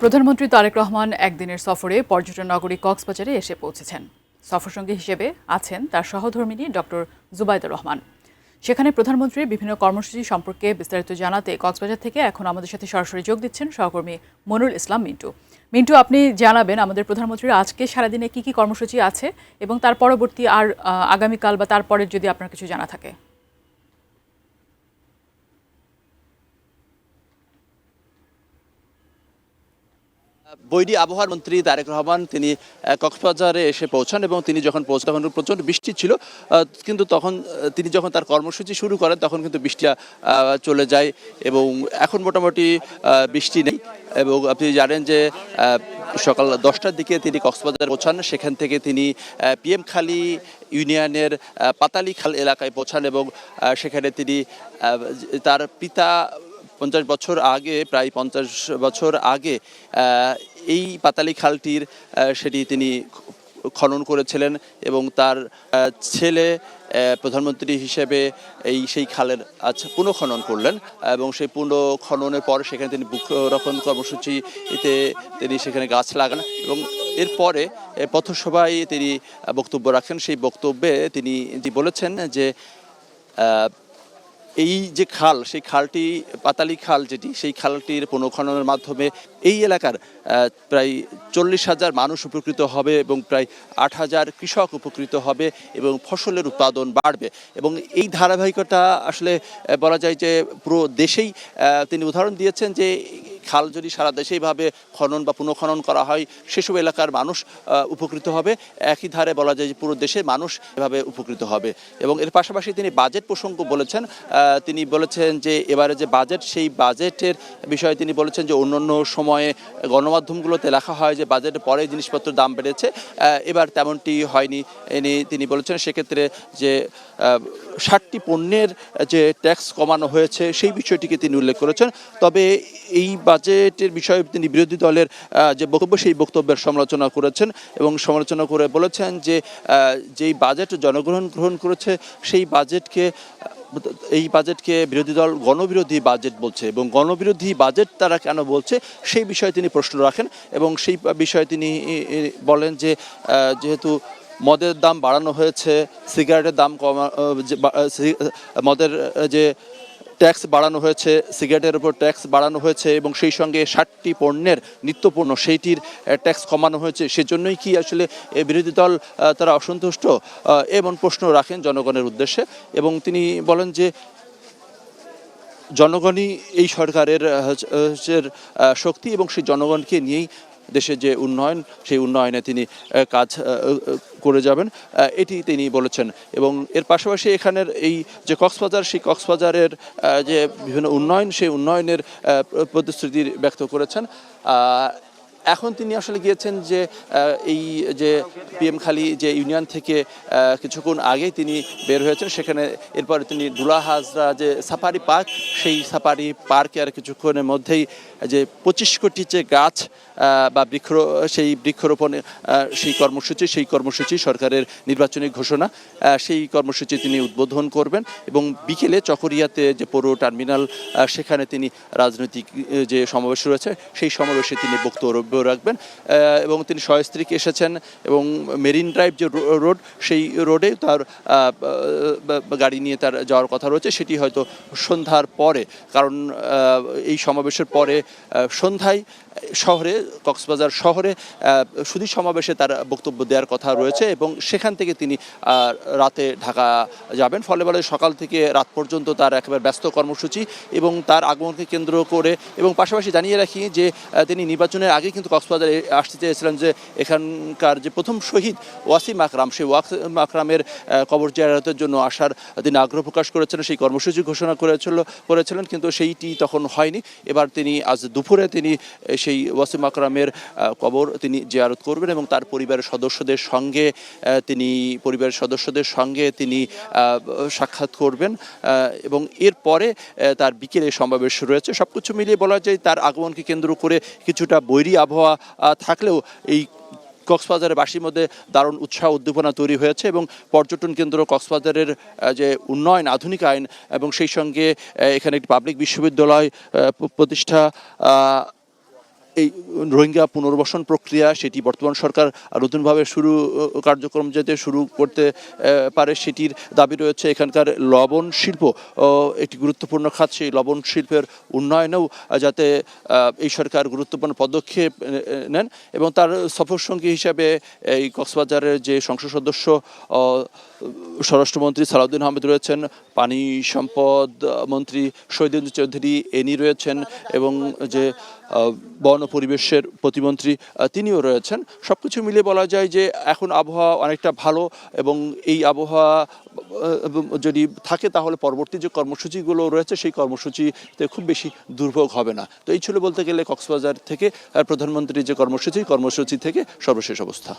প্রধানমন্ত্রী তারেক রহমান একদিনের সফরে পর্যটন নগরী কক্সবাজারে এসে পৌঁছেছেন। সফরসঙ্গী হিসেবে আছেন তার সহধর্মিণী ডক্টর জুবাইদা রহমান। সেখানে প্রধানমন্ত্রীর বিভিন্ন কর্মসূচি সম্পর্কে বিস্তারিত জানাতে কক্সবাজার থেকে এখন আমাদের সাথে সরাসরি যোগ দিচ্ছেন সহকর্মী মনুল ইসলাম মিন্টু। মিন্টু, আপনি জানাবেন আমাদের প্রধানমন্ত্রীর আজকে সারাদিনে কি কি কর্মসূচি আছে এবং তার পরবর্তী আর আগামীকাল বা তারপরের যদি আপনার কিছু জানা থাকে। বৈরী আবহাওয়ার মন্ত্রী তারেক রহমান তিনি কক্সবাজারে এসে পৌঁছান এবং তিনি যখন পৌঁছান তখন প্রচণ্ড বৃষ্টি ছিল, কিন্তু তখন তিনি যখন তার কর্মসূচি শুরু করেন তখন কিন্তু বৃষ্টিটা চলে যায় এবং এখন মোটামুটি বৃষ্টি নেই। এবং আপনি জানেন যে সকাল 10টার দিকে তিনি কক্সবাজার পৌঁছান, সেখান থেকে তিনি পিএম খালি ইউনিয়নের পাতালি খাল এলাকায় পৌঁছান এবং সেখানে তিনি তার পিতা 50 বছর আগে, প্রায় 50 বছর আগে এই পাতালি খালটির সেটি তিনি খনন করেছিলেন এবং তার ছেলে প্রধানমন্ত্রী হিসেবে সেই খালের পুনঃখনন করলেন এবং সেই পুনঃখননের পর সেখানে তিনি বৃক্ষরোপণ কর্মসূচিতে তিনি সেখানে গাছ লাগান এবং এরপরে পথসভায় তিনি বক্তব্য রাখেন। সেই বক্তব্যে তিনি বলেছেন যে এই যে খাল, সেই খালটি পাতালি খাল যেটি, সেই খালটির পুনঃখননের মাধ্যমে এই এলাকার প্রায় 40,000 মানুষ উপকৃত হবে এবং প্রায় 8,000 কৃষক উপকৃত হবে এবং ফসলের উৎপাদন বাড়বে। এবং এই ধারাবাহিকতা আসলে বলা যায় যে পুরো দেশেই তিনি উদাহরণ দিয়েছেন যে খাল যদি সারা দেশেইভাবে খনন বা পুনঃখনন করা হয় সেসব এলাকার মানুষ উপকৃত হবে, একই ধারে বলা যায় যে পুরো দেশের মানুষ এভাবে উপকৃত হবে। এবং এর পাশাপাশি তিনি বাজেট প্রসঙ্গ বলেছেন। তিনি বলেছেন যে এবারে যে বাজেট, সেই বাজেটের বিষয়ে তিনি বলেছেন যে অন্যান্য সময়ে গণমাধ্যমগুলোতে লেখা হয় যে বাজেটের পরে জিনিসপত্রের দাম বেড়েছে, এবার তেমনটি হয়নি। তিনি বলেছেন সেক্ষেত্রে যে 60টি পণ্যের যে ট্যাক্স কমানো হয়েছে সেই বিষয়টিকে তিনি উল্লেখ করেছেন। তবে এই বাজেটের বিষয়ে তিনি বিরোধী দলের যে বক্তব্য, সেই বক্তব্যের সমালোচনা করেছেন এবং সমালোচনা করে বলেছেন যে যেই বাজেট জনগণ গ্রহণ করেছে সেই বাজেটকে বিরোধী দল গণবিরোধী বাজেট বলছে এবং গণবিরোধী বাজেট তারা কেন বলছে সেই বিষয়ে তিনি প্রশ্ন রাখেন এবং সেই বিষয়ে তিনি বলেন যে যেহেতু মদের দাম বাড়ানো হয়েছে, সিগারেটের দাম মদের যে ট্যাক্স বাড়ানো হয়েছে, সিগারেটের উপর ট্যাক্স বাড়ানো হয়েছে এবং সেই সঙ্গে 60টি পণ্যের নিত্যপণ্য সেইটির ট্যাক্স কমানো হয়েছে, সেজন্যই কি আসলে বিরোধী দল তারা অসন্তুষ্ট, এমন প্রশ্ন রাখেন জনগণের উদ্দেশ্যে। এবং তিনি বলেন যে জনগণই এই সরকারের শক্তি এবং সেই জনগণকে নিয়েই দেশের যে উন্নয়ন, সেই উন্নয়নে তিনি কাজ করে যাবেন, এটি তিনি বলেছেন। এবং এর পাশাপাশি এখানের এই যে কক্সবাজার, সেই কক্সবাজারের যে বিভিন্ন উন্নয়ন, সেই উন্নয়নের প্রতিশ্রুতি ব্যক্ত করেছেন। এখন তিনি আসলে গিয়েছেন যে এই যে পিএম খালি যে ইউনিয়ন থেকে কিছুক্ষণ আগেই তিনি বের হয়েছেন, সেখানে এরপরে তিনি ডুলা হাজরা যে সাফারি পার্ক, সেই সাফারি পার্কে আর কিছুক্ষণের মধ্যেই যে 25 কোটি যে গাছ বা সেই বৃক্ষরোপণ সেই কর্মসূচি সরকারের নির্বাচনী ঘোষণা, সেই কর্মসূচি তিনি উদ্বোধন করবেন এবং বিকেলে চকরিয়াতে যে পৌর টার্মিনাল, সেখানে তিনি রাজনৈতিক যে সমাবেশ রয়েছে সেই সমাবেশে তিনি বক্তব্য রাখবেন। এবং তিনি সস্ত্রীক এসেছেন এবং মেরিন ড্রাইভ যে রোড, সেই রোডে তার গাড়ি নিয়ে তার যাওয়ার কথা রয়েছে, সেটি হয়তো সন্ধ্যার পরে, কারণ এই সমাবেশের পরে সন্ধ্যায় শহরে, কক্সবাজার শহরে সুধী সমাবেশে তার বক্তব্য দেওয়ার কথা রয়েছে এবং সেখান থেকে তিনি রাতে ঢাকা যাবেন। ফলে সকাল থেকে রাত পর্যন্ত তার একেবারে ব্যস্ত কর্মসূচি এবং তার আগমনকে কেন্দ্র করে। এবং পাশাপাশি জানিয়ে রাখি যে তিনি নির্বাচনের আগে কিন্তু কক্সবাজারে আসতে চেয়েছিলেন যে এখানকার যে প্রথম শহীদ ওয়াসিম আকরাম, সেই ওয়াসিম আকরামের কবর জিয়ারতের জন্য আসার তিনি আগ্রহ প্রকাশ করেছিলেন, সেই কর্মসূচি ঘোষণা করেছিলেন, কিন্তু সেইটি তখন হয়নি। এবার তিনি আজ দুপুরে তিনি সেই ওয়াসিম আকরামের কবর তিনি জিয়ারত করবেন এবং তার পরিবারের সদস্যদের সঙ্গে তিনি সাক্ষাৎ করবেন এবং এরপরে তার বিকেলে সমাবেশ রয়েছে। সবকিছু মিলিয়ে বলা যায় তার আগমনকে কেন্দ্র করে কিছুটা বৈরী আবহাওয়া থাকলেও এই কক্সবাজারের বাসীর মধ্যে দারুণ উৎসাহ উদ্দীপনা তৈরি হয়েছে এবং পর্যটন কেন্দ্র কক্সবাজারের যে উন্নয়ন, আধুনিকায়ন এবং সেই সঙ্গে এখানে একটি পাবলিক বিশ্ববিদ্যালয় প্রতিষ্ঠা, এই রোহিঙ্গা পুনর্বাসন প্রক্রিয়া সেটি বর্তমান সরকার নতুনভাবে কার্যক্রম যাতে শুরু করতে পারে সেটির দাবি রয়েছে। এখানকার লবণ শিল্প একটি গুরুত্বপূর্ণ খাত, সেই লবণ শিল্পের উন্নয়নেও যাতে এই সরকার গুরুত্বপূর্ণ পদক্ষেপ নেন। এবং তার সফরসঙ্গী হিসাবে এই কক্সবাজারের যে সংসদ সদস্য স্বরাষ্ট্রমন্ত্রী সালাউদ্দিন আহমেদ রয়েছেন, পানি সম্পদ মন্ত্রী শহীদুল চৌধুরী এনি রয়েছেন এবং যে বন ও পরিবেশের প্রতিমন্ত্রী তিনিও রয়েছেন। সব কিছু মিলিয়ে বলা যায় যে এখন আবহাওয়া অনেকটা ভালো এবং এই আবহাওয়া যদি থাকে তাহলে পরবর্তী যে কর্মসূচিগুলো রয়েছে সেই কর্মসূচিতে খুব বেশি দুর্ভোগ হবে না। তো এই ছিল বলতে গেলে কক্সবাজার থেকে প্রধানমন্ত্রীর যে কর্মসূচি থেকে সর্বশেষ অবস্থা।